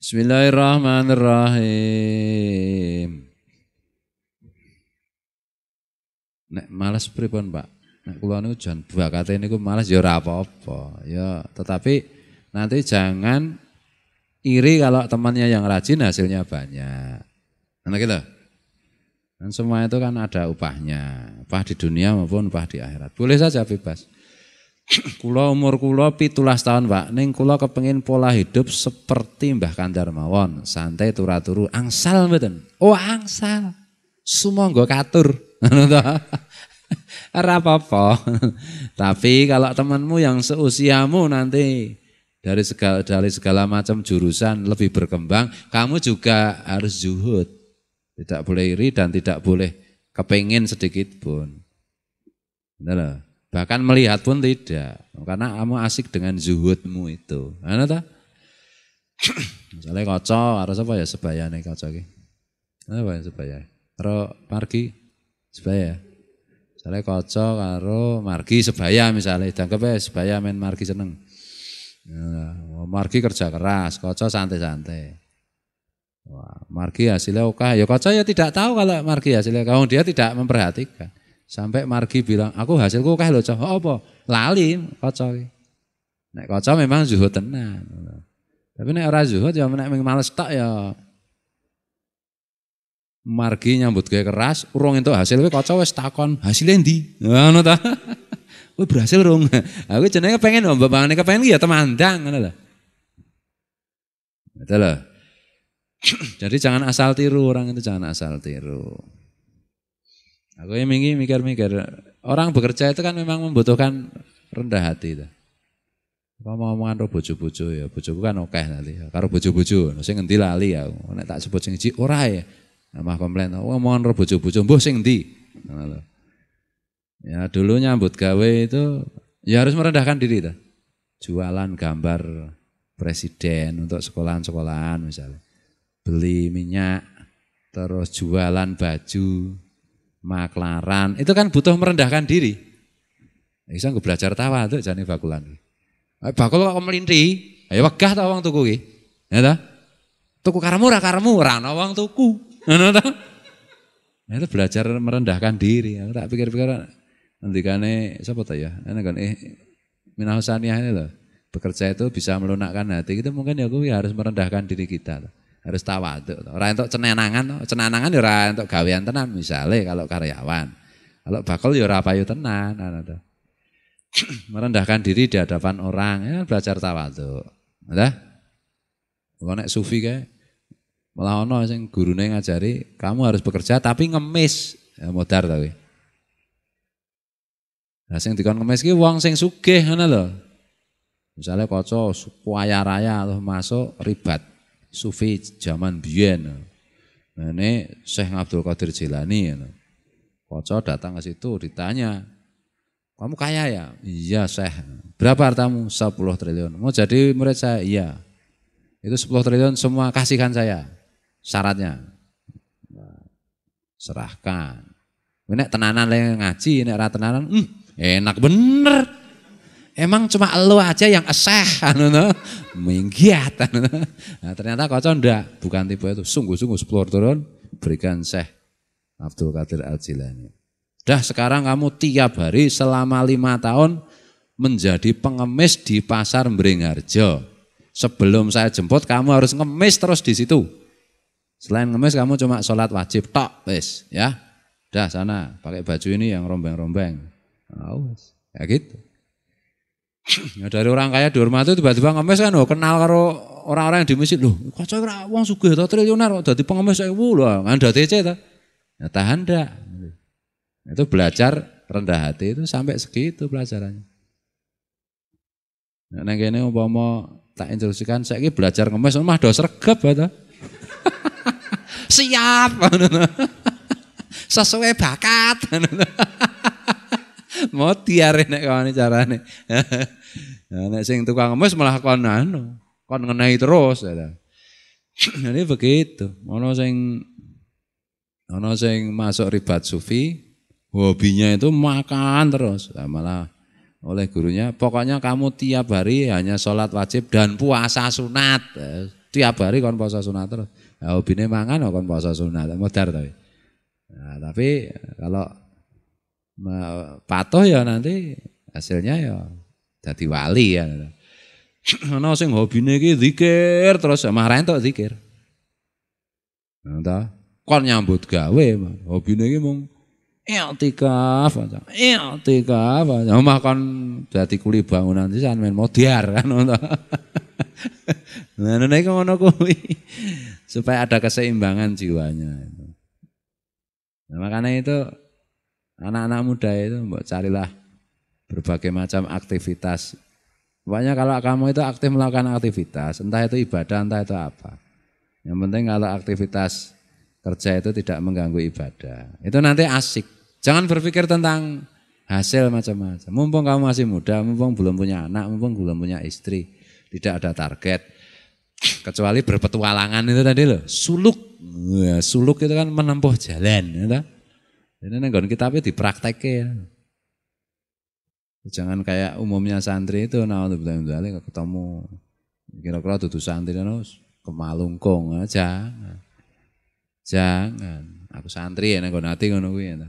Bismillahirrahmanirrahim. Nek malas pripun, Pak? Nek kula niku jan bakate niku malas ya ora apa-apa. Ya, tetapi nanti jangan iri kalau temannya yang rajin hasilnya banyak. Nah gitu. Dan semua itu kan ada upahnya, upah di dunia maupun upah di akhirat. Boleh saja bebas. Kula umur kula 17 tahun, Pak. Ning kula kepengin pola hidup seperti Mbah Kandar mawon, santai turu-turu, angsal mboten. Oh, angsal. Sumangga katur. Ora apa-apa. Tapi kalau temanmu yang seusiamu nanti dari segala macam jurusan lebih berkembang, kamu juga harus zuhud. Tidak boleh iri dan tidak boleh kepengin sedikit pun. Benar. Bahkan melihat pun tidak. Karena kamu asik dengan zuhudmu itu. Ana ta? Misalnya kaca harus apa ya sebayane kaca iki. Apa ya sebaya? Karo margi sebaya. Misalnya kaca karo margi sebaya misalnya. Dianggap ya sebaya main margi seneng. Nah, margi kerja keras, kaca santai-santai. Wah, margi hasilnya oke. Ya kaca ya tidak tahu kalau margi hasilnya. Kalau dia tidak memperhatikan. Sampai margi bilang, aku hasilku oke loh, oh apa? Lali kaca. Nek kaca memang zuhud tenan. Tapi nek ora zuhud ya nek males tok ya. Margi nyambut gawe keras, urung entuk hasil kowe kaca wis takon, hasilnya ndi? Ngono ta. Kowe berhasil rung. Aku jenenge pengen mbangane kepengen ya temandang ngono lho. Betul loh. Jadi jangan asal tiru, orang itu jangan asal tiru. Aku yang mikir-mikir, orang bekerja itu kan memang membutuhkan rendah hati itu. Kalau mau omongan karo bojo-bojo ya, bojoku kan oke nanti. Karo bojo-bojo, sing ngendi lali ya. Nek tak sebut sing iki ora ya. Mah komplain, omongan karo bojo-bojo, mbuh sing endi? Ya dulu nyambut gawe itu ya harus merendahkan diri itu. Jualan gambar presiden untuk sekolahan-sekolahan misalnya. Beli minyak, terus jualan baju, maklaran, itu kan butuh merendahkan diri. Bisa gue belajar tawa tuh jane bakulan. Bakul kok melinti, ayo wegah ta wong tuku iki. Ya ta? Tuku karemu ora ana wong tuku. Ngono ta? Nah, itu belajar merendahkan diri. Aku tak pikir-pikir ngendikane sapa ta ya? Ana kan Minahusaniah ini loh. Bekerja itu bisa melunakkan hati. Kita mungkin ya gue harus merendahkan diri kita. Harus tawadhu. Ora entuk cenenangan ya ora entuk gawean tenan misale kalau karyawan. Kalau bakul ya ora payu tenan. Merendahkan diri di hadapan orang, ya belajar tawadhu. Udah? Kok nek sufi kae malah ono sing gurune ngajari, kamu harus bekerja tapi ngemis. Ya modar ta kowe. Lah sing dikon ngemis ki wong sing sugih ngono lho. Misalnya kaca kaya raya atau masuk ribat sufi zaman biyen. Nah ini Syekh Abdul Qadir Jilani. Kaca datang ke situ ditanya, kamu kaya ya? Iya Syekh. Berapa hartamu? 10 triliun. Mau jadi murid saya? Iya. Itu 10 triliun semua kasihkan saya. Syaratnya. Serahkan. Ini tenanan yang ngaji, ini ora tenanan, enak bener. Emang cuma elu aja yang eseh, minggiat. Nah, ternyata kaca ndak, bukan tipe itu. Sungguh-sungguh 10 triliun berikan Syekh Abdul Qadir Al-Jilani. Dah sekarang kamu tiap hari selama 5 tahun menjadi pengemis di pasar Beringharjo. Sebelum saya jemput kamu harus ngemis terus di situ. Selain ngemis kamu cuma sholat wajib tok, wis ya. Dah sana pakai baju ini yang rombeng-rombeng. Wis, ya gitu. Ya, dari orang kaya dihormati tiba-tiba ngemis kan kenal karo orang-orang yang di masjid loh. Kok ora wong sugih to triliuner kok dadi pengemis 1000 lho. Ngandha DC to. Ya tahan ndak. Itu belajar rendah hati itu sampai segitu pelajarannya. Nah, nang kene umpama tak instruksikan saiki belajar ngemis mah do sregep to. Siap. Sesuai bakat. Mau tiare nek kawane carane. Nah, nek sing tukang ngemis malah kon ngenehi terus ya. Jadi begitu. Ono sing masuk ribat sufi, hobinya itu makan terus. Nah, malah oleh gurunya, pokoknya kamu tiap hari hanya sholat wajib dan puasa sunat. Tiap hari kon puasa sunat terus. Nah, hobine mangan kon puasa sunat. Modar tapi. Nah, tapi kalau patuh ya nanti hasilnya ya jadi wali ya. Ana sing hobine iki zikir terus marahin tok zikir. Nah, kon nyambut gawe, hobine iki mung i'tikaf aja. I'tikaf aja. Omah kon dadi kuli bangunan sisan men modiar kan ngono. Nah, nek ngono kuwi supaya ada keseimbangan jiwanya. Nah, makanya itu anak-anak muda itu mbok carilah berbagai macam aktivitas. Pokoknya kalau kamu itu aktif melakukan aktivitas, entah itu ibadah, entah itu apa. Yang penting kalau aktivitas kerja itu tidak mengganggu ibadah. Itu nanti asik. Jangan berpikir tentang hasil macam-macam. Mumpung kamu masih muda, mumpung belum punya anak, mumpung belum punya istri, tidak ada target. Kecuali berpetualangan itu tadi loh, suluk. Ya, suluk itu kan menempuh jalan. Ya. Jadi nenggon kitabnya dipraktekin. Jangan kayak umumnya santri itu, nah betul-betul ketemu kira-kira dudu santri kemalungkung, jangan. Jangan. Aku santri ya nenggon hati ngono kuwi ya.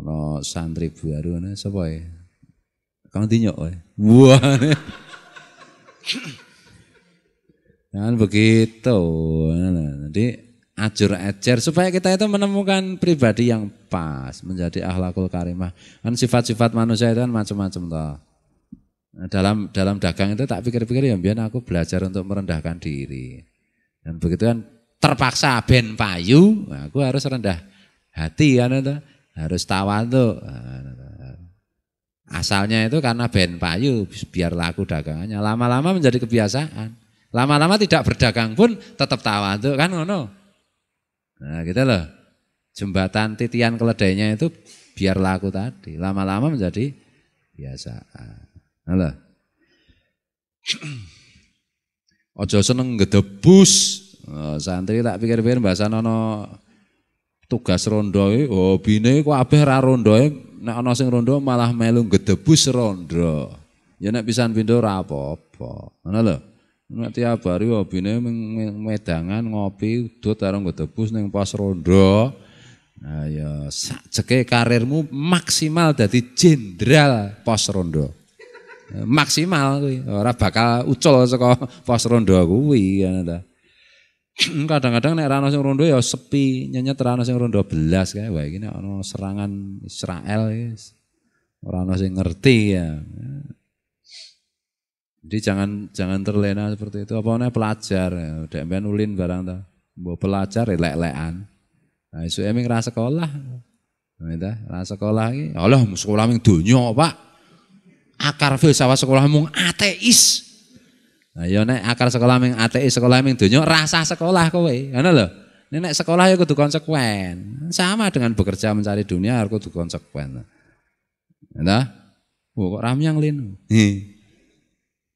Ono santri baru ana sapa ya? Kang dinyok wae. Wah. Jangan begitu. Nanti ajur-ajar supaya kita itu menemukan pribadi yang pas, menjadi akhlakul karimah. Kan sifat-sifat manusia itu kan macam-macam toh. Nah, dalam dagang itu tak pikir-pikir ya biar aku belajar untuk merendahkan diri. Dan begitu kan terpaksa ben payu, nah, aku harus rendah hati kan itu, harus tawadhu. Asalnya itu karena ben payu biar laku dagangannya. Lama-lama menjadi kebiasaan. Lama-lama tidak berdagang pun tetap tawadhu kan ngono. Nah gitu loh, jembatan titian keledainya itu biar laku tadi, lama-lama menjadi biasaan. Halo. Ojo seneng ngedebus, santri tak pikir-pikir bahasa nono tugas rondo, hobine kok abeh ra rondo, nek ana sing rondo malah melu ngedebus rondo. Ya nek pisan pindho ra apa-apa. Ngono lho. Nek tiap hari hobine medangan ngopi udut karo ngedebus ning pos rondo. Nah ya sakjeke karirmu maksimal dadi jenderal pos rondo. Maksimal kuwi, ora bakal ucul saka pos rondo kuwi ngono ta. Kadang-kadang nek ra ono sing rondo ya sepi, nyenyet ra ono sing rondo belas kae. Wah iki nek ono serangan Israel wis ora ono sing ngerti ya. Jadi jangan terlena seperti itu. Apa namanya pelajar, dek ben ulin barang ta. Mbok pelajar lek-lekan. Nah, isu eming ra sekolah. Nah, itu ra sekolah iki. Allah sekolah ming donya, Pak. Akar filsafat sekolah mung ateis. Nah, ya nek akar sekolah ming ateis, sekolah ming donya rasa sekolah kowe. Ngono lho. Nek sekolah ya kudu konsekuen. Sama dengan bekerja mencari dunia harus kudu konsekuen. Nah, kok ramyang lin.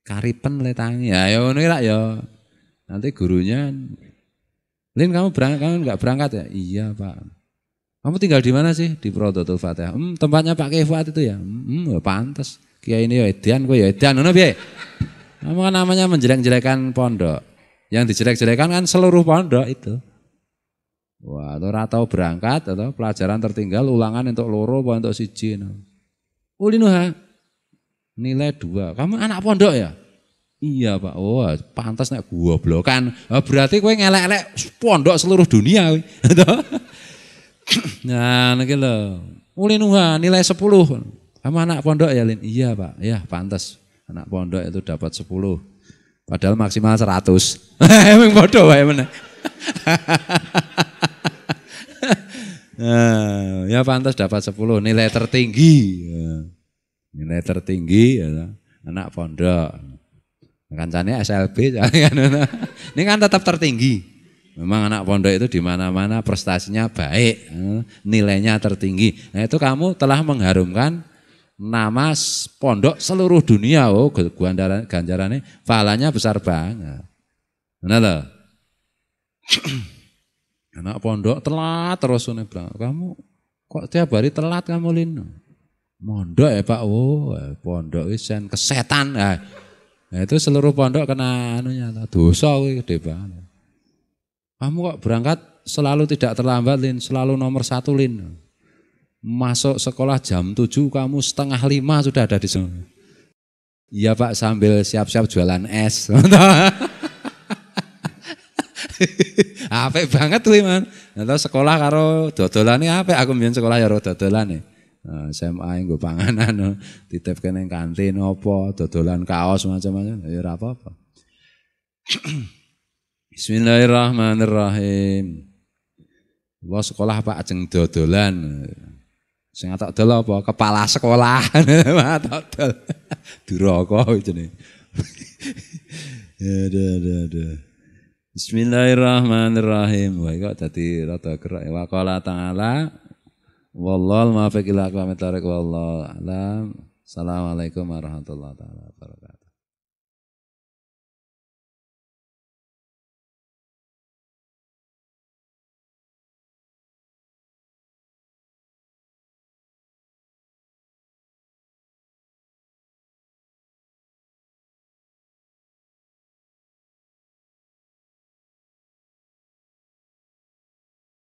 Karipen letangi ya ngono lah ya. Nanti gurunya, Lin kamu enggak berangkat ya? Iya Pak. Kamu tinggal di mana sih? Di Prodotul Fatihah. Tempatnya Pak Kiai Fuad itu ya. Pantas. Kiai ini ya edan, gue ya edan. Ngono piye? Kamu kan namanya menjelek-jelekan pondok. Yang dijelek-jelekan kan seluruh pondok itu. Wah, atau berangkat atau pelajaran tertinggal ulangan untuk loro apa untuk siji. Ulinuha. Nilai 2. Kamu anak pondok ya? Iya Pak, oh pantas nek goblokan. Berarti kowe ngelek-elek pondok seluruh dunia kowe. Nah, niki lho. Ulin nilai 10. Kamu anak pondok ya, Lin? Iya, Pak. Ya, pantas. Anak pondok itu dapat 10. Padahal maksimal 100. Emang bodoh wae meneh. Nah, ya pantas dapat 10, nilai tertinggi. Nilai tertinggi ya, anak pondok. Kancane SLB ini kan tetap tertinggi. Memang anak pondok itu di mana-mana prestasinya baik, nilainya tertinggi. Nah, itu kamu telah mengharumkan nama pondok seluruh dunia. Oh, ganjarannya pahalanya besar banget. Benar loh. Anak pondok telat terus nih, kamu kok tiap hari telat kamu, Lin? Mondok ya Pak, oh pondok itu kesetan. Nah, itu seluruh pondok kena anunya, dosa gede banget. Kamu kok berangkat selalu tidak terlambat, Lin, selalu nomor 1, Lin. Masuk sekolah jam 7, kamu 4:30 sudah ada di sana. Iya Pak, sambil siap-siap jualan es. Apik banget tuh, Man. Atau sekolah karo dodolane apik, aku mbiyen sekolah ya karo dodolane. SMA nggo panganan, titip kene kantin apa, dodolan kaos macam-macam, ya ora apa-apa. Bismillahirrahmanirrahim. Wah sekolah Pak ajeng dodolan. Sing tak dol apa? Kepala sekolah. Tak dol. Duraka jenenge. Aduh. Bismillahirrahmanirrahim. Wah kok dadi rada gerak. Wa qala ta'ala wallahul muwaffiq ila aqwamit thoriq wallahu a'lam. Assalamualaikum warahmatullahi wabarakatuh.